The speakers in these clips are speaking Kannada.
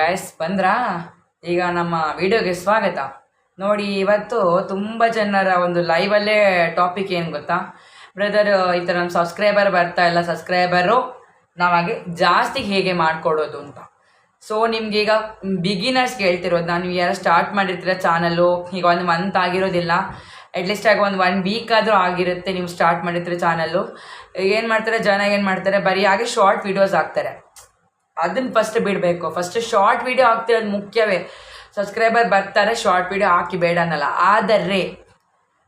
ಗಾಯ್ಸ್ ಬಂದ್ರಾ? ಈಗ ನಮ್ಮ ವಿಡಿಯೋಗೆ ಸ್ವಾಗತ. ನೋಡಿ, ಇವತ್ತು ತುಂಬ ಜನರ ಒಂದು ಲೈವಲ್ಲೇ ಟಾಪಿಕ್ ಏನು ಗೊತ್ತಾ ಬ್ರದರ್, ಈ ಥರ ನಮ್ಮ ಸಬ್ಸ್ಕ್ರೈಬರ್ ಬರ್ತಾ ಇಲ್ಲ, ಸಬ್ಸ್ಕ್ರೈಬರು ನಾವಾಗೆ ಜಾಸ್ತಿ ಹೇಗೆ ಮಾಡಿಕೊಡೋದು ಅಂತ. ಸೊ ನಿಮ್ಗೀಗ ಬಿಗಿನರ್ಸ್ಗೆ ಹೇಳ್ತಿರೋದು, ನಾನು ನೀವು ಯಾರು ಸ್ಟಾರ್ಟ್ ಮಾಡಿರ್ತೀರ ಚಾನಲ್ಲು, ಈಗ 1 ಮಂತ್ ಆಗಿರೋದಿಲ್ಲ, ಅಟ್ಲೀಸ್ಟ್ ಆಗಿ 1 ವೀಕ್ ಆದರೂ ಆಗಿರುತ್ತೆ ನೀವು ಸ್ಟಾರ್ಟ್ ಮಾಡಿರ್ತೀರ ಚಾನಲ್ಲು. ಏನು ಮಾಡ್ತಾರೆ ಜನ, ಏನು ಮಾಡ್ತಾರೆ, ಬರೀ ಹಾಗೆ ಶಾರ್ಟ್ ವೀಡಿಯೋಸ್ ಹಾಕ್ತಾರೆ. ಅದನ್ನು ಫಸ್ಟ್ ಬಿಡಬೇಕು. ಫಸ್ಟ್ ಶಾರ್ಟ್ ವೀಡಿಯೋ ಹಾಕ್ತಿರೋದು ಮುಖ್ಯವೇ. ಸಬ್ಸ್ಕ್ರೈಬರ್ ಬರ್ತಾರೆ, ಶಾರ್ಟ್ ವೀಡಿಯೋ ಹಾಕಿ ಬೇಡ ಅನ್ನಲ್ಲ, ಆದರೆ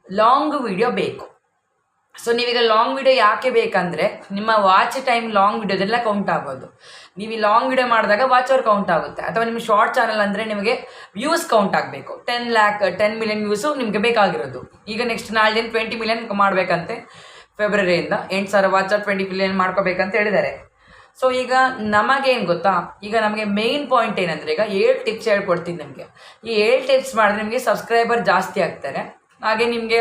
ಲಾಂಗ್ ವೀಡಿಯೋ ಬೇಕು. ಸೊ ನೀವೀಗ ಲಾಂಗ್ ವೀಡಿಯೋ ಯಾಕೆ ಬೇಕಂದರೆ, ನಿಮ್ಮ ವಾಚ್ ಟೈಮ್ ಲಾಂಗ್ ವೀಡಿಯೋದೆಲ್ಲ ಕೌಂಟ್ ಆಗೋದು. ನೀವು ಈ ಲಾಂಗ್ ವೀಡಿಯೋ ಮಾಡಿದಾಗ ವಾಚ್ ಅವರ್ ಕೌಂಟ್ ಆಗುತ್ತೆ. ಅಥವಾ ನಿಮ್ಮ ಶಾರ್ಟ್ ಚಾನಲ್ ಅಂದರೆ ನಿಮಗೆ ವ್ಯೂಸ್ ಕೌಂಟ್ ಆಗಬೇಕು. 10 ಮಿಲಿಯನ್ ವ್ಯೂಸು ನಿಮಗೆ ಬೇಕಾಗಿರೋದು. ಈಗ ನೆಕ್ಸ್ಟ್ ನಾಳೆ ದಿನ 20 ಮಿಲಿಯನ್ ಮಾಡಬೇಕಂತೆ, ಫೆಬ್ರವರಿಯಿಂದ 8,000 ವಾಚ್ 20 ಮಿಲಿಯನ್ ಮಾಡ್ಕೋಬೇಕಂತ ಹೇಳಿದ್ದಾರೆ. ಸೊ ಈಗ ನಮಗೇನು ಗೊತ್ತಾ, ಈಗ ನಮಗೆ ಮೇಯ್ನ್ ಪಾಯಿಂಟ್ ಏನಂದರೆ, ಈಗ 7 ಟಿಪ್ಸ್ ಹೇಳ್ಕೊಡ್ತೀನಿ ನಿಮಗೆ. ಈ 7 ಟಿಪ್ಸ್ ಮಾಡಿದ್ರೆ ನಿಮಗೆ ಸಬ್ಸ್ಕ್ರೈಬರ್ ಜಾಸ್ತಿ ಆಗ್ತಾರೆ. ಹಾಗೆ ನಿಮಗೆ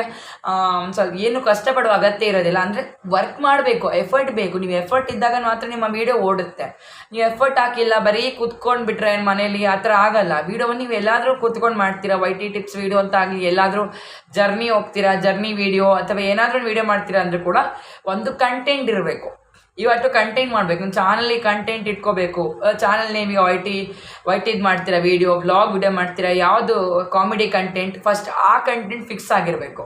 ಸ್ವಲ್ಪ ಏನು ಕಷ್ಟಪಡುವ ಅಗತ್ಯ ಇರೋದಿಲ್ಲ. ಅಂದರೆ ವರ್ಕ್ ಮಾಡಬೇಕು, ಎಫರ್ಟ್ ಬೇಕು. ನೀವು ಎಫರ್ಟ್ ಇದ್ದಾಗ ಮಾತ್ರ ನಿಮ್ಮ ವೀಡಿಯೋ ಓಡುತ್ತೆ. ನೀವು ಎಫರ್ಟ್ ಹಾಕಿಲ್ಲ, ಬರೀ ಕೂತ್ಕೊಂಡು ಬಿಟ್ರೆ ಮನೇಲಿ ಆ ಥರ ಆಗಲ್ಲ. ವೀಡಿಯೋವನ್ನು ನೀವು ಎಲ್ಲಾದರೂ ಕೂತ್ಕೊಂಡು ಮಾಡ್ತೀರಾ, YT ಟಿಪ್ಸ್ ವೀಡಿಯೋ ಅಂತ ಆಗಲಿ, ಎಲ್ಲಾದರೂ ಜರ್ನಿ ಹೋಗ್ತೀರಾ, ಜರ್ನಿ ವೀಡಿಯೋ ಅಥವಾ ಏನಾದರೂ ವೀಡಿಯೋ ಮಾಡ್ತೀರಾ ಅಂದರೆ ಕೂಡ ಒಂದು ಕಂಟೆಂಟ್ ಇರಬೇಕು. ಇವತ್ತು ಕಂಟೆಂಟ್ ಮಾಡಬೇಕು. ನಿಮ್ಮ ಚಾನಲ್ಲಿ ಕಂಟೆಂಟ್ ಇಟ್ಕೋಬೇಕು. ಚಾನಲ್ ನೇಮ್ ಈಗ ವೈಟಿದು ಮಾಡ್ತೀರಾ, ವೀಡಿಯೋ ವ್ಲಾಗ್ ವೀಡಿಯೋ ಮಾಡ್ತೀರಾ, ಯಾವುದು ಕಾಮಿಡಿ ಕಂಟೆಂಟ್, ಫಸ್ಟ್ ಆ ಕಂಟೆಂಟ್ ಫಿಕ್ಸ್ ಆಗಿರಬೇಕು.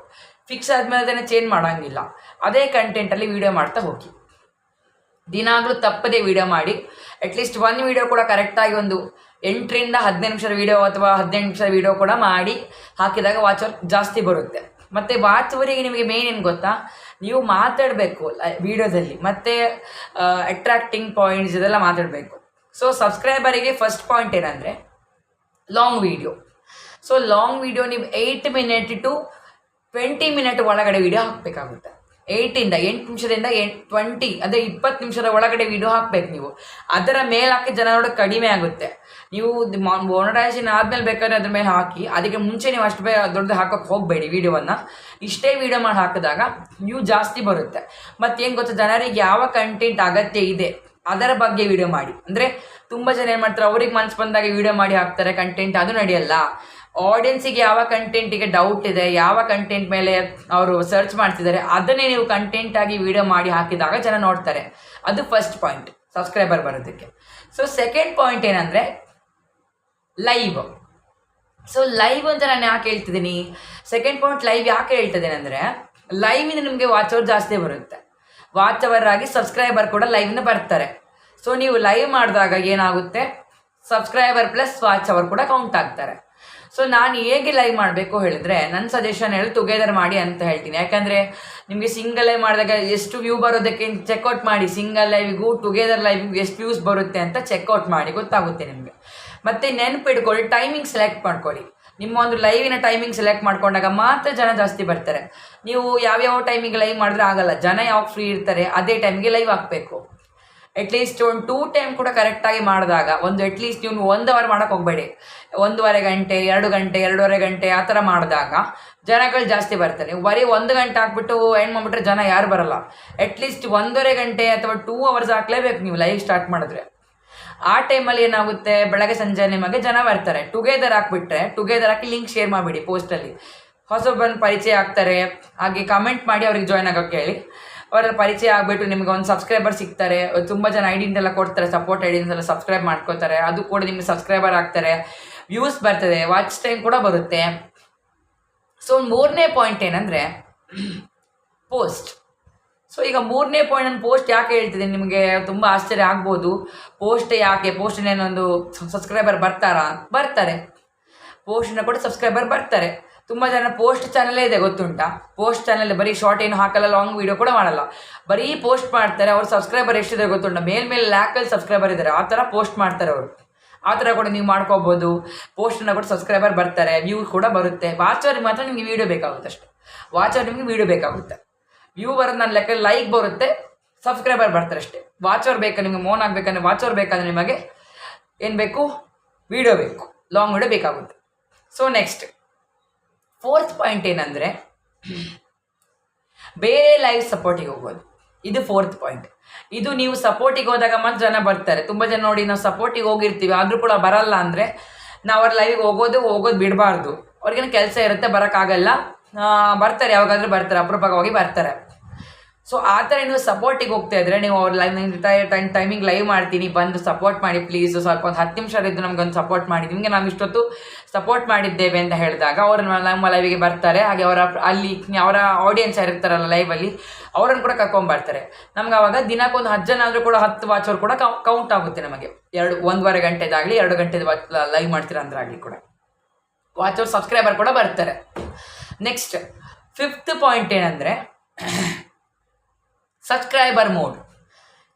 ಫಿಕ್ಸ್ ಆದಮೇಲೆ ಅದನ್ನು ಚೇಂಜ್ ಮಾಡೋಂಗಿಲ್ಲ. ಅದೇ ಕಂಟೆಂಟಲ್ಲಿ ವೀಡಿಯೋ ಮಾಡ್ತಾ ಹೋಗಿ. ದಿನಾಗಲೂ ತಪ್ಪದೇ ವೀಡಿಯೋ ಮಾಡಿ. ಅಟ್ಲೀಸ್ಟ್ 1 ವೀಡಿಯೋ ಕೂಡ ಕರೆಕ್ಟಾಗಿ ಒಂದು 8ರಿಂದ 15 ನಿಮಿಷದ ವೀಡಿಯೋ ಅಥವಾ 18 ನಿಮಿಷದ ವೀಡಿಯೋ ಕೂಡ ಮಾಡಿ ಹಾಕಿದಾಗ ವಾಚ್ ಅವರ್ ಜಾಸ್ತಿ ಬರುತ್ತೆ. ಮತ್ತು ವಾಚ್ ಅವರಿಗೆ ನಿಮಗೆ ಮೇನ್ ಏನು ಗೊತ್ತಾ, ನೀವು ಮಾತಾಡಬೇಕು ವೀಡಿಯೋದಲ್ಲಿ, ಮತ್ತು ಅಟ್ರಾಕ್ಟಿಂಗ್ ಪಾಯಿಂಟ್ಸ್ ಇದೆಲ್ಲ ಮಾತಾಡಬೇಕು. ಸೊ ಸಬ್ಸ್ಕ್ರೈಬರಿಗೆ ಫಸ್ಟ್ ಪಾಯಿಂಟ್ ಏನಂದರೆ long video. So long video ನೀವು 8 ಮಿನಿಟ್ ಟು 20 ಮಿನಿಟ್ ಒಳಗಡೆ ವೀಡಿಯೋ ಹಾಕಬೇಕಾಗುತ್ತೆ. 8 ನಿಮಿಷದಿಂದ 20 ಅಂದರೆ 20 ನಿಮಿಷದ ಒಳಗಡೆ ವೀಡಿಯೋ ಹಾಕಬೇಕು ನೀವು. ಅದರ ಮೇಲೆ ಹಾಕಿ ಜನ ನೋಡೋಕೆ ಕಡಿಮೆ ಆಗುತ್ತೆ. ನೀವು ಮೊನಟೈಸೇಷನ್ ಆದಮೇಲೆ ಬೇಕಾದ್ರೆ ಅದ್ರ ಮೇಲೆ ಹಾಕಿ, ಅದಕ್ಕೆ ಮುಂಚೆ ನೀವು ಅಷ್ಟು ದೊಡ್ಡದು ಹಾಕೋಕ್ಕೆ ಹೋಗಬೇಡಿ. ವೀಡಿಯೋವನ್ನು ಇಷ್ಟೇ ವೀಡಿಯೋ ಮಾಡಿ ಹಾಕಿದಾಗ ವ್ಯೂ ಜಾಸ್ತಿ ಬರುತ್ತೆ. ಮತ್ತೇನು ಗೊತ್ತಾ, ಜನರಿಗೆ ಯಾವ ಕಂಟೆಂಟ್ ಅಗತ್ಯ ಇದೆ ಅದರ ಬಗ್ಗೆ ವೀಡಿಯೋ ಮಾಡಿ. ಅಂದರೆ ತುಂಬ ಜನ ಏನು ಮಾಡ್ತಾರೆ, ಅವ್ರಿಗೆ ಮನಸ್ಸು ಬಂದಾಗ ವೀಡಿಯೋ ಮಾಡಿ ಹಾಕ್ತಾರೆ ಕಂಟೆಂಟ್, ಅದು ನಡೆಯಲ್ಲ. ಆಡಿಯನ್ಸಿಗೆ ಯಾವ ಕಂಟೆಂಟಿಗೆ ಡೌಟ್ ಇದೆ, ಯಾವ ಕಂಟೆಂಟ್ ಮೇಲೆ ಅವರು ಸರ್ಚ್ ಮಾಡ್ತಿದ್ದಾರೆ, ಅದನ್ನೇ ನೀವು ಕಂಟೆಂಟಾಗಿ ವೀಡಿಯೋ ಮಾಡಿ ಹಾಕಿದಾಗ ಜನ ನೋಡ್ತಾರೆ. ಅದು ಫಸ್ಟ್ ಪಾಯಿಂಟ್ ಸಬ್ಸ್ಕ್ರೈಬರ್ ಬರೋದಕ್ಕೆ. ಸೊ ಸೆಕೆಂಡ್ ಪಾಯಿಂಟ್ ಏನಂದರೆ ಲೈವ್. ಸೊ ಲೈವ್ ಅಂತ ನಾನು ಯಾಕೆ ಹೇಳ್ತಿದ್ದೀನಿ, ಸೆಕೆಂಡ್ ಪಾಯಿಂಟ್ ಲೈವ್ ಯಾಕೆ ಹೇಳ್ತಿದ್ದೇನೆ ಅಂದರೆ, ಲೈವಿಂದ ನಿಮಗೆ ವಾಚ್ ಅವರ್ ಜಾಸ್ತಿ ಬರುತ್ತೆ. ವಾಚ್ ಅವರ್ ಆಗಿ ಸಬ್ಸ್ಕ್ರೈಬರ್ ಕೂಡ ಲೈವ್ನ ಬರ್ತಾರೆ. ಸೊ ನೀವು ಲೈವ್ ಮಾಡಿದಾಗ ಏನಾಗುತ್ತೆ, ಸಬ್ಸ್ಕ್ರೈಬರ್ ಪ್ಲಸ್ ವಾಚ್ ಅವರ್ ಕೂಡ ಕೌಂಟ್ ಆಗ್ತಾರೆ. ಸೊ ನಾನು ಹೇಗೆ ಲೈವ್ ಮಾಡಬೇಕು ಹೇಳಿದ್ರೆ, ನನ್ನ ಸಜೆಷನ್ ಹೇಳಿ ಟುಗೆದರ್ ಮಾಡಿ ಅಂತ ಹೇಳ್ತೀನಿ. ಯಾಕಂದರೆ ನಿಮಗೆ ಸಿಂಗಲ್ ಲೈವ್ ಮಾಡಿದಾಗ ಎಷ್ಟು ವ್ಯೂ ಬರೋದಕ್ಕೆ ಚೆಕ್ಔಟ್ ಮಾಡಿ. ಸಿಂಗಲ್ ಲೈವಿಗೂ ಟುಗೆದರ್ ಲೈವಿಗೂ ಎಷ್ಟು ವ್ಯೂಸ್ ಬರುತ್ತೆ ಅಂತ ಚೆಕ್ಔಟ್ ಮಾಡಿ, ಗೊತ್ತಾಗುತ್ತೆ ನಿಮಗೆ. ಮತ್ತು ನೆನಪಿಡ್ಕೊಳ್ಳಿ, ಟೈಮಿಂಗ್ ಸೆಲೆಕ್ಟ್ ಮಾಡ್ಕೊಳ್ಳಿ. ನಿಮ್ಮ ಒಂದು ಲೈವಿನ ಟೈಮಿಂಗ್ ಸೆಲೆಕ್ಟ್ ಮಾಡ್ಕೊಂಡಾಗ ಮಾತ್ರ ಜನ ಜಾಸ್ತಿ ಬರ್ತಾರೆ. ನೀವು ಯಾವ್ಯಾವ ಟೈಮಿಗೆ ಲೈವ್ ಮಾಡಿದ್ರೆ ಆಗಲ್ಲ. ಜನ ಯಾವಾಗ ಫ್ರೀ ಇರ್ತಾರೆ ಅದೇ ಟೈಮಿಗೆ ಲೈವ್ ಹಾಕಬೇಕು. ಅಟ್ಲೀಸ್ಟ್ ಒಂದು 2 ಟೈಮ್ ಕೂಡ ಕರೆಕ್ಟಾಗಿ ಮಾಡಿದಾಗ, ಅಟ್ಲೀಸ್ಟ್ ನೀವು 1 ಅವರ್ ಮಾಡೋಕ್ಕೆ ಹೋಗಬೇಡಿ. 1.5 ಗಂಟೆ, 2 ಗಂಟೆ, 2.5 ಗಂಟೆ ಆ ಥರ ಮಾಡಿದಾಗ ಜನಗಳು ಜಾಸ್ತಿ ಬರ್ತಾರೆ. ನೀವು ಬರೀ 1 ಗಂಟೆ ಹಾಕ್ಬಿಟ್ಟು ಏನು ಮಾಡಿಬಿಟ್ರೆ ಜನ ಯಾರು ಬರಲ್ಲ. ಅಟ್ಲೀಸ್ಟ್ 1.5 ಗಂಟೆ ಅಥವಾ 2 ಅವರ್ಸ್ ಹಾಕ್ಲೇಬೇಕು ನೀವು ಲೈವ್ ಸ್ಟಾರ್ಟ್ ಮಾಡಿದ್ರೆ. ಆ ಟೈಮಲ್ಲಿ ಏನಾಗುತ್ತೆ, ಬೆಳಗ್ಗೆ ಸಂಜೆ ನಿಮಗೆ ಜನ ಬರ್ತಾರೆ. ಟುಗೆದರ್ ಹಾಕ್ಬಿಟ್ರೆ, ಟುಗೆದರ್ ಹಾಕಿ ಲಿಂಕ್ ಶೇರ್ ಮಾಡಿಬಿಡಿ ಪೋಸ್ಟಲ್ಲಿ. ಹೊಸೊಬ್ಬನ ಪರಿಚಯ ಆಗ್ತಾರೆ. ಹಾಗೆ ಕಮೆಂಟ್ ಮಾಡಿ ಅವ್ರಿಗೆ ಜಾಯ್ನ್ ಆಗೋಕ್ಕೆ ಹೇಳಿ. ಅವರೆಲ್ಲ ಪರಿಚಯ ಆಗಿಬಿಟ್ಟು ನಿಮಗೆ ಒಂದು ಸಬ್ಸ್ಕ್ರೈಬರ್ ಸಿಗ್ತಾರೆ. ತುಂಬ ಜನ ಐಡಿಂಟೆಲ್ಲ ಕೊಡ್ತಾರೆ, ಸಪೋರ್ಟ್ ಐಡಿನ್ಸೆಲ್ಲ ಸಬ್ಸ್ಕ್ರೈಬ್ ಮಾಡ್ಕೋತಾರೆ. ಅದು ಕೂಡ ನಿಮಗೆ ಸಬ್ಸ್ಕ್ರೈಬರ್ ಆಗ್ತಾರೆ, ವ್ಯೂಸ್ ಬರ್ತದೆ, ವಾಚ್ ಟೈಮ್ ಕೂಡ ಬರುತ್ತೆ. ಸೊ 3ನೇ ಪಾಯಿಂಟ್ ಏನಂದರೆ ಪೋಸ್ಟ್. ಸೊ ಈಗ 3ನೇ ಪಾಯಿಂಟ್, ನಾನು ಪೋಸ್ಟ್ ಯಾಕೆ ಹೇಳ್ತಿದ್ದೀನಿ, ನಿಮಗೆ ತುಂಬ ಆಶ್ಚರ್ಯ ಆಗ್ಬೋದು. ಪೋಸ್ಟ್ ಯಾಕೆ, ಪೋಸ್ಟಿನೇನೊಂದು ಸಬ್ಸ್ಕ್ರೈಬರ್ ಬರ್ತಾರೆ. ಪೋಸ್ಟಿನ ಕೂಡ ಸಬ್ಸ್ಕ್ರೈಬರ್ ಬರ್ತಾರೆ. ತುಂಬ ಜನ ಪೋಸ್ಟ್ ಚಾನಲೇ ಇದೆ, ಗೊತ್ತುಂಟಾ? ಪೋಸ್ಟ್ ಚಾನಲ್ ಬರೀ ಶಾರ್ಟ್ ಏನು ಹಾಕಲ್ಲ, ಲಾಂಗ್ ವೀಡಿಯೋ ಕೂಡ ಮಾಡಲ್ಲ, ಬರೀ ಪೋಸ್ಟ್ ಮಾಡ್ತಾರೆ. ಅವ್ರ ಸಬ್ಸ್ಕ್ರೈಬರ್ ಎಷ್ಟಿದೆ ಗೊತ್ತುಂಟಾ? ಮೇಲೆ ಲ್ಯಾಕಲ್ಲಿ ಸಬ್ಸ್ಕ್ರೈಬರ್ ಇದ್ದಾರೆ. ಆ ಥರ ಪೋಸ್ಟ್ ಮಾಡ್ತಾರೆ ಅವರು. ಆ ಥರ ಕೂಡ ನೀವು ಮಾಡ್ಕೋಬೋದು. ಪೋಸ್ಟನ್ನು ಕೂಡ ಸಬ್ಸ್ಕ್ರೈಬರ್ ಬರ್ತಾರೆ, ವ್ಯೂ ಕೂಡ ಬರುತ್ತೆ. ವಾಚ್ ಅವರಿಗೆ ಮಾತ್ರ ನಿಮಗೆ ವೀಡಿಯೋ ಬೇಕಾಗುತ್ತೆ ಅಷ್ಟೇ. ವಾಚ್ ಅವರ್ ನಿಮಗೆ ವೀಡಿಯೋ ಬೇಕಾಗುತ್ತೆ. ವ್ಯೂ ಬರೋದು ನನ್ನ ಲೆಕ್ಕ, ಲೈಕ್ ಬರುತ್ತೆ, ಸಬ್ಸ್ಕ್ರೈಬರ್ ಬರ್ತಾರೆ ಅಷ್ಟೇ. ವಾಚ್ ಅವರ್ ಬೇಕಾ ನಿಮಗೆ, ಮೋನ್ ಆಗಬೇಕಂದ್ರೆ ವಾಚ್ ಅವರ್ ಬೇಕಾದರೆ ನಿಮಗೆ ಏನು ಬೇಕು, ವೀಡಿಯೋ ಬೇಕು, ಲಾಂಗ್ ವೀಡಿಯೋ ಬೇಕಾಗುತ್ತೆ. ಸೊ ನೆಕ್ಸ್ಟ್ 4th ಪಾಯಿಂಟ್ ಏನಂದರೆ ಬೇರೆ ಲೈವ್ ಸಪೋರ್ಟಿಗೆ ಹೋಗೋದು. ಇದು 4th ಪಾಯಿಂಟ್. ಇದು ನೀವು ಸಪೋರ್ಟಿಗೆ ಹೋದಾಗ ಮಾತ್ರ ಜನ ಬರ್ತಾರೆ. ತುಂಬ ಜನ ನೋಡಿ ನಾವು ಸಪೋರ್ಟಿಗೆ ಹೋಗಿರ್ತೀವಿ ಆದರೂ ಕೂಡ ಬರಲ್ಲ ಅಂದರೆ ನಾವು ಅವ್ರ ಲೈವಿಗೆ ಹೋಗೋದು ಬಿಡಬಾರ್ದು. ಅವ್ರಿಗೇನು ಕೆಲಸ ಇರುತ್ತೆ, ಬರೋಕ್ಕಾಗಲ್ಲ, ಬರ್ತಾರೆ, ಯಾವಾಗಾದರೂ ಬರ್ತಾರೆ, ಅಪರೂಪವಾಗಿ ಬರ್ತಾರೆ. ಸೊ ಆ ಥರ ನೀವು ಸಪೋರ್ಟಿಗೆ ಹೋಗ್ತಾ ಇದ್ರೆ ನೀವು ಅವ್ರ ಟೈಮಿಂಗ್ ಲೈವ್ ಮಾಡ್ತೀನಿ, ಬಂದು ಸಪೋರ್ಟ್ ಮಾಡಿ ಪ್ಲೀಸ್, ಸ್ವಲ್ಪ ಒಂದು 10 ನಿಮಿಷ ಇದ್ದು ನಮ್ಗೊಂದು ಸಪೋರ್ಟ್ ಮಾಡಿ, ನಿಮಗೆ ನಾವು ಇಷ್ಟೊತ್ತು ಸಪೋರ್ಟ್ ಮಾಡಿದ್ದೇವೆ ಅಂತ ಹೇಳಿದಾಗ ಅವರು ನಮ್ಮ ಲೈವಿಗೆ ಬರ್ತಾರೆ. ಹಾಗೆ ಅವರ ಆಡಿಯನ್ಸ್ ಯಾರಿರ್ತಾರಲ್ಲ ಲೈವಲ್ಲಿ ಅವರನ್ನು ಕೂಡ ಕರ್ಕೊಂಬರ್ತಾರೆ. ನಮ್ಗೆ ಅವಾಗ ದಿನಕ್ಕೊಂದು 10 ಜನ ಆದರೂ ಕೂಡ 10 ವಾಚರ್ ಕೂಡ ಕೌಂಟ್ ಆಗುತ್ತೆ ನಮಗೆ. 1.5 ಗಂಟೆದಾಗಲಿ 2 ಗಂಟೆದ ಲೈವ್ ಮಾಡ್ತೀರಾ ಅಂದ್ರಾಗಲಿ ಕೂಡ ವಾಚರ್ ಸಬ್ಸ್ಕ್ರೈಬರ್ ಕೂಡ ಬರ್ತಾರೆ. ನೆಕ್ಸ್ಟ್ 5th ಪಾಯಿಂಟ್ ಏನಂದರೆ ಸಬ್ಸ್ಕ್ರೈಬರ್ ಮೋಡ್.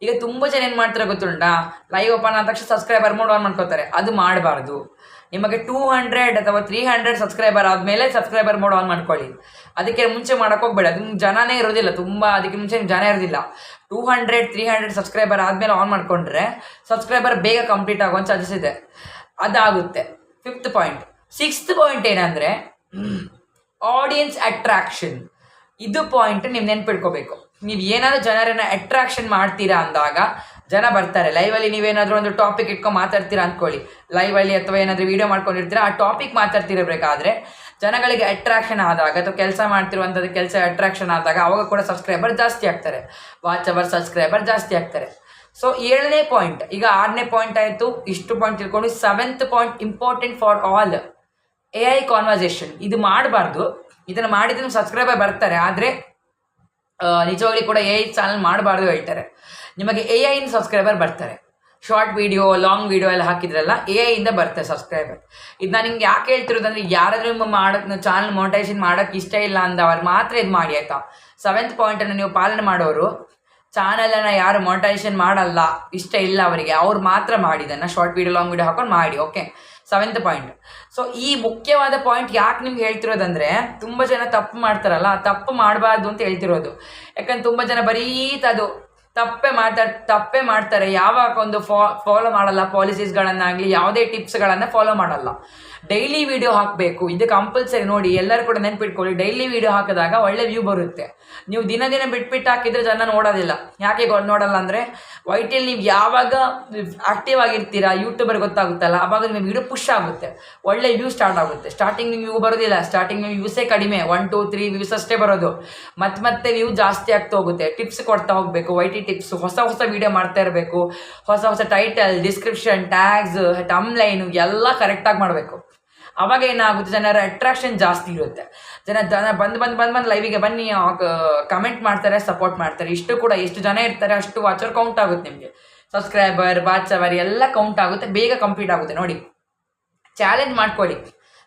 ಈಗ ತುಂಬ ಜನ ಏನು ಮಾಡ್ತಾರೆ ಗೊತ್ತುಂಟಾ, ಲೈವ್ ಓಪನ್ ಆದ ತಕ್ಷಣ ಸಬ್ಸ್ಕ್ರೈಬರ್ ಮೋಡ್ ಆನ್ ಮಾಡ್ಕೋತಾರೆ. ಅದು ಮಾಡಬಾರ್ದು. ನಿಮಗೆ 200 ಅಥವಾ 300 ಸಬ್ಸ್ಕ್ರೈಬರ್ ಆದಮೇಲೆ ಸಬ್ಸ್ಕ್ರೈಬರ್ ಮೋಡ್ ಆನ್ ಮಾಡ್ಕೊಳ್ಳಿ. ಅದಕ್ಕೆ ಮುಂಚೆ ಮಾಡೋಕ್ಕೋಗ್ಬೇಡ, ಅದು ಜನನೇ ಇರೋದಿಲ್ಲ, ಅದಕ್ಕೆ ಮುಂಚೆ ಜನ ಇರೋದಿಲ್ಲ. 200-300 ಸಬ್ಸ್ಕ್ರೈಬರ್ ಆದಮೇಲೆ ಆನ್ ಮಾಡಿಕೊಂಡ್ರೆ ಸಬ್ಸ್ಕ್ರೈಬರ್ ಬೇಗ ಕಂಪ್ಲೀಟ್ ಆಗೋ ಚಾನ್ಸಸ್ ಇದೆ, ಅದಾಗುತ್ತೆ. 5th point. 6th ಪಾಯಿಂಟ್ ಏನಂದರೆ ಆಡಿಯನ್ಸ್ ಅಟ್ರಾಕ್ಷನ್. ಇದು ಪಾಯಿಂಟ್ ನೀವು ನೆನ್ಪಿಟ್ಕೋಬೇಕು. ನೀವು ಏನಾದರೂ ಜನರನ್ನು ಅಟ್ರಾಕ್ಷನ್ ಮಾಡ್ತೀರಾ ಅಂದಾಗ ಜನ ಬರ್ತಾರೆ. ಲೈವಲ್ಲಿ ನೀವೇನಾದರೂ ಒಂದು ಟಾಪಿಕ್ ಇಟ್ಕೊಂಡು ಮಾತಾಡ್ತೀರಾ ಅಂದ್ಕೊಳ್ಳಿ, ಲೈವಲ್ಲಿ ಅಥವಾ ಏನಾದರೂ ವೀಡಿಯೋ ಮಾಡ್ಕೊಂಡಿರ್ತೀರಾ, ಆ ಟಾಪಿಕ್ ಮಾತಾಡ್ತಿರಬೇಕಾದ್ರೆ ಜನಗಳಿಗೆ ಅಟ್ರಾಕ್ಷನ್ ಆದಾಗ ಅಥವಾ ಕೆಲಸ ಮಾಡ್ತಿರುವಂಥದ್ದು ಕೆಲಸ ಅಟ್ರಾಕ್ಷನ್ ಆದಾಗ ಅವಾಗ ಕೂಡ ಸಬ್ಸ್ಕ್ರೈಬರ್ ಜಾಸ್ತಿ ಆಗ್ತಾರೆ, ವಾಚ್ ಅವರ್ ಸಬ್ಸ್ಕ್ರೈಬರ್ ಜಾಸ್ತಿ ಆಗ್ತಾರೆ. ಸೊ 7ನೇ ಪಾಯಿಂಟ್. ಈಗ 6ನೇ ಪಾಯಿಂಟ್ ಆಯಿತು, ಇಷ್ಟು ಪಾಯಿಂಟ್ ತಿಳ್ಕೊಂಡು 7th point important for all, AI conversation. ಇದು ಮಾಡಬಾರ್ದು. ಇದನ್ನು ಮಾಡಿದ್ರೆ ಸಬ್ಸ್ಕ್ರೈಬರ್ ಬರ್ತಾರೆ, ಆದರೆ ನಿಜವಾಗ್ಲಿ ಕೂಡ AI ಚಾನಲ್ ಮಾಡಬಾರ್ದು ಹೇಳ್ತಾರೆ. ನಿಮಗೆ AI ಇಂದ ಸಬ್ಸ್ಕ್ರೈಬರ್ ಬರ್ತಾರೆ. ಶಾರ್ಟ್ ವೀಡಿಯೋ, ಲಾಂಗ್ ವೀಡಿಯೋ ಎಲ್ಲ ಹಾಕಿದ್ರಲ್ಲ, AI ಇಂದ ಬರ್ತಾರೆ ಸಬ್ಸ್ಕ್ರೈಬರ್. ಇದು ನಾನು ನಿಮ್ಗೆ ಯಾಕೆ ಹೇಳ್ತಿರೋದಂದ್ರೆ, ಯಾರಾದರೂ ನಿಮ್ಮ ಚಾನಲ್ ಮೋನಿಟೈಸೇಷನ್ ಮಾಡೋಕ್ಕೆ ಇಷ್ಟ ಇಲ್ಲ ಅಂದವ್ರು ಮಾತ್ರ ಇದು ಮಾಡಿ, ಆಯಿತಾ. 7th ಪಾಯಿಂಟನ್ನು ನೀವು ಪಾಲನೆ ಮಾಡೋರು, ಚಾನಲನ್ನು ಯಾರು ಮೋನಿಟೈಸೇಷನ್ ಮಾಡಲ್ಲ, ಇಷ್ಟ ಇಲ್ಲ ಅವರಿಗೆ, ಅವ್ರು ಮಾತ್ರ ಮಾಡಿದ್ದನ್ನು ಶಾರ್ಟ್ ವೀಡಿಯೋ, ಲಾಂಗ್ ವೀಡಿಯೋ ಹಾಕೊಂಡು ಮಾಡಿ. Okay, 7th point. ಸೊ ಈ ಮುಖ್ಯವಾದ ಪಾಯಿಂಟ್ ಯಾಕೆ ನಿಮ್ಗೆ ಹೇಳ್ತಿರೋದಂದರೆ, ತುಂಬ ಜನ ತಪ್ಪು ಮಾಡ್ತಾರಲ್ಲ, ತಪ್ಪು ಮಾಡಬಾರ್ದು ಅಂತ ಹೇಳ್ತಿರೋದು. ಯಾಕಂದ್ರೆ ತುಂಬ ಜನ ಬರೀ ಅದು ತಪ್ಪೇ ಮಾಡ್ತಾರೆ. ಯಾವಾಗ ಒಂದು ಫಾಲೋ ಮಾಡಲ್ಲ ಪಾಲಿಸೀಸ್ಗಳನ್ನಾಗಲಿ, ಯಾವುದೇ ಟಿಪ್ಸ್ಗಳನ್ನು ಫಾಲೋ ಮಾಡಲ್ಲ. ಡೈಲಿ ವೀಡಿಯೋ ಹಾಕಬೇಕು, ಇದು ಕಂಪಲ್ಸರಿ. ನೋಡಿ, ಎಲ್ಲರೂ ಕೂಡ ನೆನ್ಪಿಟ್ಕೊಳ್ಳಿ, ಡೈಲಿ ವೀಡಿಯೋ ಹಾಕಿದಾಗ ಒಳ್ಳೆ ವ್ಯೂ ಬರುತ್ತೆ. ನೀವು ದಿನ ಬಿಟ್ಟು ಹಾಕಿದರೆ ಜನ ನೋಡೋದಿಲ್ಲ. ಯಾಕೆ ನೋಡಲ್ಲ ಅಂದರೆ, ವೈಟಿಯಲ್ಲಿ ನೀವು ಯಾವಾಗ ಆ್ಯಕ್ಟಿವ್ ಆಗಿರ್ತೀರಾ, ಯೂಟ್ಯೂಬರ್ ಗೊತ್ತಾಗುತ್ತಲ್ಲ, ಆವಾಗ ನಿಮ್ಮ ವೀಡಿಯೋ ಪುಷ್ ಆಗುತ್ತೆ, ಒಳ್ಳೆ ವ್ಯೂ ಸ್ಟಾರ್ಟ್ ಆಗುತ್ತೆ. ಸ್ಟಾರ್ಟಿಂಗ್ ವ್ಯೂ ಬರೋದಿಲ್ಲ, ಸ್ಟಾರ್ಟಿಂಗ್ ವ್ಯೂಸೇ ಕಡಿಮೆ, 1 2 3 ವ್ಯೂಸ್ ಅಷ್ಟೇ ಬರೋದು. ಮತ್ತೆ ವ್ಯೂ ಜಾಸ್ತಿ ಆಗ್ತಾ ಹೋಗುತ್ತೆ. ಟಿಪ್ಸ್ ಕೊಡ್ತಾ ಹೋಗಬೇಕು, ವೈಟಿ ಟಿಪ್ಸ್, ಹೊಸ ವೀಡಿಯೋ ಮಾಡ್ತಾ ಇರಬೇಕು. ಹೊಸ ಟೈಟಲ್, ಡಿಸ್ಕ್ರಿಪ್ಷನ್, ಟ್ಯಾಗ್ಸ್, ಟಮ್ಲೈನು ಎಲ್ಲ ಕರೆಕ್ಟಾಗಿ ಮಾಡಬೇಕು. ಅವಾಗ ಏನಾಗುತ್ತೆ, ಜನರ ಅಟ್ರಾಕ್ಷನ್ ಜಾಸ್ತಿ ಇರುತ್ತೆ. ಜನ ಬಂದು ಲೈವಿಗೆ ಬನ್ನಿ, ಕಮೆಂಟ್ ಮಾಡ್ತಾರೆ, ಸಪೋರ್ಟ್ ಮಾಡ್ತಾರೆ. ಇಷ್ಟು ಕೂಡ ಎಷ್ಟು ಜನ ಇರ್ತಾರೆ ಅಷ್ಟು ವಾಚರ್ ಕೌಂಟ್ ಆಗುತ್ತೆ. ನಿಮಗೆ ಸಬ್ಸ್ಕ್ರೈಬರ್, ವಾಚ್ ಅವರ್ ಎಲ್ಲ ಕೌಂಟ್ ಆಗುತ್ತೆ, ಬೇಗ ಕಂಪ್ಲೀಟ್ ಆಗುತ್ತೆ. ನೋಡಿ, ಚಾಲೆಂಜ್ ಮಾಡ್ಕೊಳ್ಳಿ.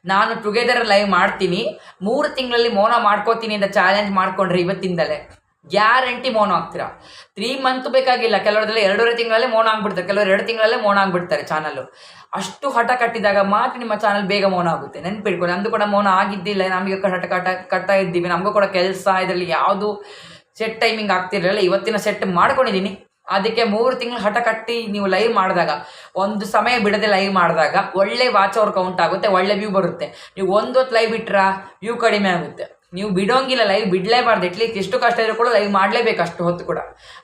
ನಾನು ಟುಗೆದರ್ ಲೈವ್ ಮಾಡ್ತೀನಿ, 3 ತಿಂಗಳಲ್ಲಿ ಮೋನೋ ಮಾಡ್ಕೋತೀನಿ ಅಂತ ಚಾಲೆಂಜ್ ಮಾಡ್ಕೊಂಡ್ರೆ ಇವತ್ತಿಂದಲೇ ಗ್ಯಾರಂಟಿ ಮೋನೋ ಆಗ್ತೀರಾ. 3 ಮಂತ್ ಬೇಕಾಗಿಲ್ಲ, ಕೆಲವರದಲ್ಲಿ 2.5 ತಿಂಗಳಲ್ಲೇ ಮೋನೋ ಆಗ್ಬಿಡ್ತಾರೆ, ಕೆಲವರು 2 ತಿಂಗಳಲ್ಲೇ ಮೋನೋ ಆಗ್ಬಿಡ್ತಾರೆ ಚಾನಲ್ಲು. ಅಷ್ಟು ಹಠ ಕಟ್ಟಿದಾಗ ಮಾತ್ರ ನಿಮ್ಮ ಚಾನಲ್ ಬೇಗ ಮೋನೋ ಆಗುತ್ತೆ. ನೆನ್ಪಿಟ್ಕೊಳ್ಳಿ, ನಮ್ಮದು ಕೂಡ ಮೋನೋ ಆಗಿದ್ದಿಲ್ಲ, ನಮಗೆ ಕಟ್ಟ ಇದ್ದೀವಿ, ನಮಗೂ ಕೂಡ ಕೆಲಸ, ಇದರಲ್ಲಿ ಯಾವುದು ಸೆಟ್ ಟೈಮಿಂಗ್ ಆಗ್ತಿರಲಿಲ್ಲ. ಇವತ್ತಿನ ಸೆಟ್ ಮಾಡ್ಕೊಂಡಿದ್ದೀನಿ. ಅದಕ್ಕೆ 3 ತಿಂಗಳು ಹಠ ಕಟ್ಟಿ ನೀವು ಲೈವ್ ಮಾಡಿದಾಗ, ಒಂದು ಸಮಯ ಬಿಡದೆ ಲೈವ್ ಮಾಡಿದಾಗ ಒಳ್ಳೆ ವಾಚ್ ಅವರ್ ಕೌಂಟ್ ಆಗುತ್ತೆ, ಒಳ್ಳೆ ವ್ಯೂ ಬರುತ್ತೆ. ನೀವು ಒಂದು ಹೊತ್ತು ಲೈವ್ ಬಿಟ್ರಾ ವ್ಯೂ ಕಡಿಮೆ ಆಗುತ್ತೆ. ನೀವು ಬಿಡೋಂಗಿಲ್ಲ, ಲೈವ್ ಬಿಡಲೇಬಾರ್ದು. ಅಟ್ಲೀಸ್ಟ್ ಎಷ್ಟು ಕಷ್ಟ ಇದ್ರೂ ಕೂಡ ಲೈವ್ ಮಾಡಲೇಬೇಕು ಅಷ್ಟು ಹೊತ್ತು ಕೂಡ,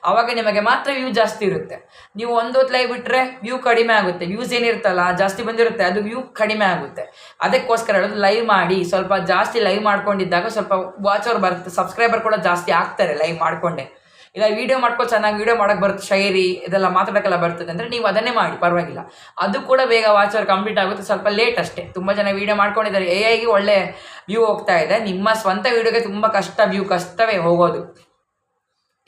ಆವಾಗ ನಿಮಗೆ ಮಾತ್ರ ವ್ಯೂ ಜಾಸ್ತಿ ಇರುತ್ತೆ. ನೀವು ಒಂದು ಹೊತ್ತು ಲೈವ್ ಬಿಟ್ಟರೆ ವ್ಯೂ ಕಡಿಮೆ ಆಗುತ್ತೆ. ವ್ಯೂಸ್ ಏನಿರುತ್ತಲ್ಲ ಜಾಸ್ತಿ ಬಂದಿರುತ್ತೆ, ಅದು ವ್ಯೂ ಕಡಿಮೆ ಆಗುತ್ತೆ. ಅದಕ್ಕೋಸ್ಕರ ಹೇಳೋದು, ಲೈವ್ ಮಾಡಿ. ಸ್ವಲ್ಪ ಜಾಸ್ತಿ ಲೈವ್ ಮಾಡ್ಕೊಂಡಿದ್ದಾಗ ಸ್ವಲ್ಪ ವಾಚ್ ಅವರ್ ಬರುತ್ತೆ, ಸಬ್ಸ್ಕ್ರೈಬರ್ ಕೂಡ ಜಾಸ್ತಿ ಆಗ್ತಾರೆ ಲೈವ್ ಮಾಡಿಕೊಂಡೆ. ಇಲ್ಲ ವೀಡಿಯೋ ಮಾಡ್ಕೊಂಡು ಚೆನ್ನಾಗಿ ವೀಡಿಯೋ ಮಾಡೋಕ್ಕೆ ಬರುತ್ತೆ, ಶೈರಿ ಇದೆಲ್ಲ ಮಾತಾಡೋಕ್ಕೆಲ್ಲ ಬರ್ತದೆ ಅಂದರೆ ನೀವು ಅದನ್ನೇ ಮಾಡಿ, ಪರವಾಗಿಲ್ಲ. ಅದು ಕೂಡ ಬೇಗ ವಾಚ್ ಅವರ್ ಕಂಪ್ಲೀಟ್ ಆಗುತ್ತೆ, ಸ್ವಲ್ಪ ಲೇಟ್ ಅಷ್ಟೇ. ತುಂಬ ಜನ ವೀಡಿಯೋ ಮಾಡ್ಕೊಂಡಿದ್ದಾರೆ, AI ಒಳ್ಳೆ ವ್ಯೂ ಹೋಗ್ತಾ ಇದೆ. ನಿಮ್ಮ ಸ್ವಂತ ವೀಡಿಯೋಗೆ ತುಂಬ ಕಷ್ಟವೇ ಹೋಗೋದು.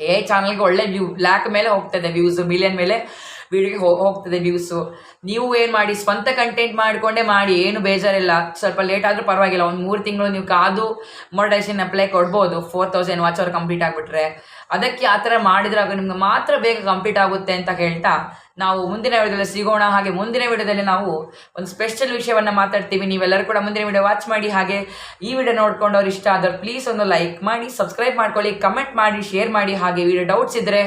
AI ಚಾನಲ್ಗೆ ಒಳ್ಳೆ ವ್ಯೂ, ಲ್ಯಾಕ್ ಮೇಲೆ ಹೋಗ್ತದೆ ವ್ಯೂಸ್, ಮಿಲಿಯನ್ ಮೇಲೆ ವೀಡಿಯೋಗೆ ಹೋಗ್ತದೆ ವ್ಯೂಸು. ನೀವು ಏನು ಮಾಡಿ, ಸ್ವಂತ ಕಂಟೆಂಟ್ ಮಾಡಿಕೊಂಡೇ ಮಾಡಿ, ಏನು ಬೇಜಾರಿಲ್ಲ. ಸ್ವಲ್ಪ ಲೇಟ್ ಆದರೂ ಪರವಾಗಿಲ್ಲ, ಒಂದು 3 ತಿಂಗಳು ನೀವು ಕಾದು ಮೊನಿಟೈಸೇಷನ್ ಅಪ್ಲೈ ಕೊಡ್ಬೋದು. 4000 ವಾಚ್ ಅವರ್ ಕಂಪ್ಲೀಟ್ ಆಗಿಬಿಟ್ರೆ ಅದಕ್ಕೆ ಆ ಥರ ಮಾಡಿದ್ರಾಗ ನಿಮ್ಗೆ ಮಾತ್ರ ಬೇಗ ಕಂಪ್ಲೀಟ್ ಆಗುತ್ತೆ ಅಂತ ಹೇಳ್ತಾ, ನಾವು ಮುಂದಿನ ವಿಡಿಯೋದಲ್ಲಿ ಸಿಗೋಣ. ಹಾಗೆ ಮುಂದಿನ ವಿಡಿಯೋದಲ್ಲಿ ನಾವು ಒಂದು ಸ್ಪೆಷಲ್ ವಿಷಯವನ್ನು ಮಾತಾಡ್ತೀವಿ. ನೀವೆಲ್ಲರೂ ಕೂಡ ಮುಂದಿನ ವಿಡಿಯೋ ವಾಚ್ ಮಾಡಿ. ಹಾಗೆ ಈ ವಿಡಿಯೋ ನೋಡ್ಕೊಂಡವ್ರು ಇಷ್ಟ ಆದವ್ರು ಪ್ಲೀಸ್ ಒಂದು ಲೈಕ್ ಮಾಡಿ, ಸಬ್ಸ್ಕ್ರೈಬ್ ಮಾಡ್ಕೊಳ್ಳಿ, ಕಮೆಂಟ್ ಮಾಡಿ, ಶೇರ್ ಮಾಡಿ. ಹಾಗೆ ವಿಡಿಯೋ ಡೌಟ್ಸ್ ಇದ್ದರೆ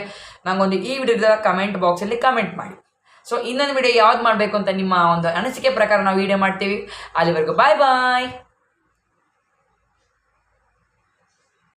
ನಂಗೊಂದು ಈ ವಿಡಿಯೋದ ಕಮೆಂಟ್ ಬಾಕ್ಸಲ್ಲಿ ಕಮೆಂಟ್ ಮಾಡಿ. ಸೊ ಇನ್ನೊಂದು ವಿಡಿಯೋ ಯಾವ್ದು ಮಾಡಬೇಕು ಅಂತ ನಿಮ್ಮ ಒಂದು ಅನಿಸಿಕೆ ಪ್ರಕಾರ ನಾವು ವಿಡಿಯೋ ಮಾಡ್ತೀವಿ. ಅಲ್ಲಿವರೆಗೂ ಬಾಯ್ ಬಾಯ್.